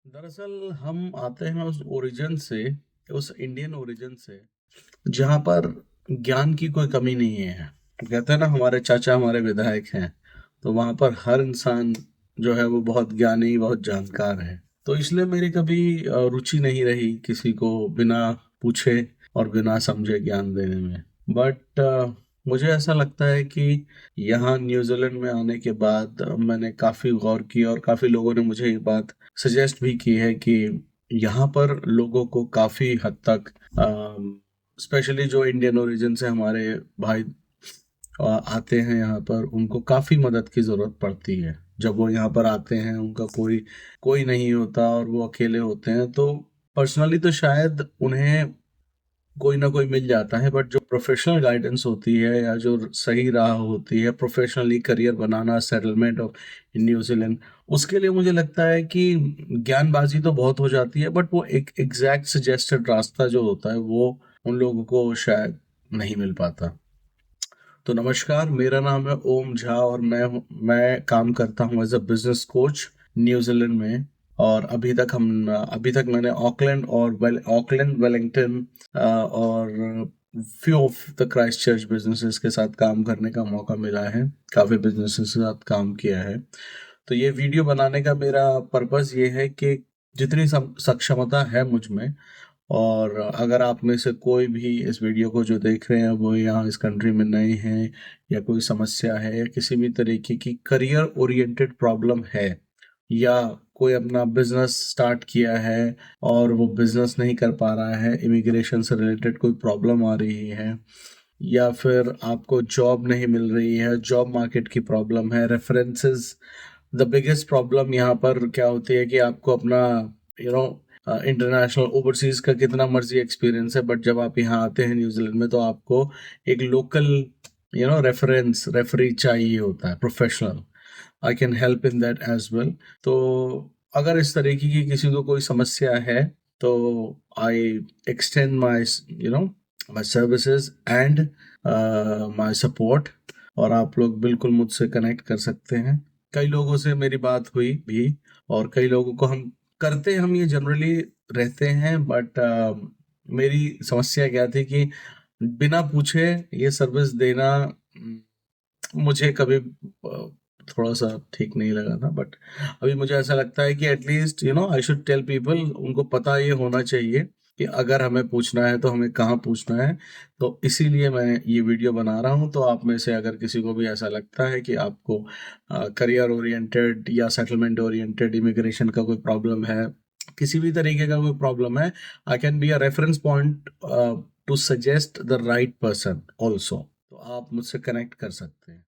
दरअसल हम आते हैं उस ओरिजिन से, उस इंडियन ओरिजिन से, जहाँ पर ज्ञान की कोई कमी नहीं है। कहते हैं ना, हमारे चाचा हमारे विधायक हैं, तो वहाँ पर हर इंसान जो है वो बहुत ज्ञानी, बहुत जानकार है। तो इसलिए मेरी कभी रुचि नहीं रही किसी को बिना पूछे और बिना समझे ज्ञान देने में। बट मुझे ऐसा लगता है कि यहाँ न्यूजीलैंड में आने के बाद मैंने काफ़ी गौर किया और काफ़ी लोगों ने मुझे ये बात सजेस्ट भी की है कि यहाँ पर लोगों को काफ़ी हद तक, स्पेशली जो इंडियन ओरिजिन से हमारे भाई आते हैं यहाँ पर, उनको काफ़ी मदद की ज़रूरत पड़ती है। जब वो यहाँ पर आते हैं, उनका कोई कोई नहीं होता और वो अकेले होते हैं, तो पर्सनली तो शायद उन्हें कोई ना कोई मिल जाता है, बट जो प्रोफेशनल गाइडेंस होती है या जो सही राह होती है professionally career banana, settlement of in New Zealand, उसके लिए मुझे लगता है कि ज्ञानबाजी तो बहुत हो जाती है, बट वो एक एग्जैक्ट सजेस्टेड रास्ता जो होता है वो उन लोगों को शायद नहीं मिल पाता। तो नमस्कार, मेरा नाम है ओम झा और मैं काम करता हूँ as a business coach New Zealand में। और अभी तक मैंने ऑकलैंड, वेलिंगटन और few of the Christchurch businesses के साथ काम करने का मौका मिला है। काफ़ी बिजनेसेस के साथ काम किया है। तो ये वीडियो बनाने का मेरा पर्पस ये है कि जितनी सक्षमता है मुझ में, और अगर आप में से कोई भी इस वीडियो को जो देख रहे हैं वो यहाँ इस कंट्री में नए हैं, या कोई समस्या है या किसी भी तरीके की करियर ओरिएंटेड प्रॉब्लम है, या कोई अपना बिजनेस स्टार्ट किया है और वो बिजनेस नहीं कर पा रहा है, इमिग्रेशन से रिलेटेड कोई प्रॉब्लम आ रही है, या फिर आपको जॉब नहीं मिल रही है, जॉब मार्केट की प्रॉब्लम है, रेफरेंसेस। द बिगेस्ट प्रॉब्लम यहाँ पर क्या होती है कि आपको अपना यू नो इंटरनेशनल ओवरसीज का कितना मर्जी एक्सपीरियंस है, बट जब आप यहाँ आते हैं न्यूजीलैंड में, तो आपको एक लोकल रेफरी चाहिए होता है, professional. I can help in that as well. तो अगर इस तरीके की किसी को कोई समस्या है, तो I extend my my services and my support, और आप लोग बिल्कुल मुझसे कनेक्ट कर सकते हैं। कई लोगों से मेरी बात हुई भी, और कई लोगों को हम ये जनरली रहते हैं, बट मेरी समस्या क्या थी कि बिना पूछे ये सर्विस देना मुझे कभी थोड़ा सा ठीक नहीं लगा था। बट अभी मुझे ऐसा लगता है कि at least I should tell people, उनको पता ये होना चाहिए कि अगर हमें पूछना है तो हमें कहाँ पूछना है। तो इसीलिए मैं ये वीडियो बना रहा हूँ। तो आप में से अगर किसी को भी ऐसा लगता है कि आपको करियर ओरिएंटेड या सेटलमेंट ओरिएंटेड इमिग्रेशन का कोई प्रॉब्लम है, किसी भी तरीके का कोई प्रॉब्लम है, I can be a reference point two suggest the right person also. तो आप मुझसे कनेक्ट कर सकते हैं।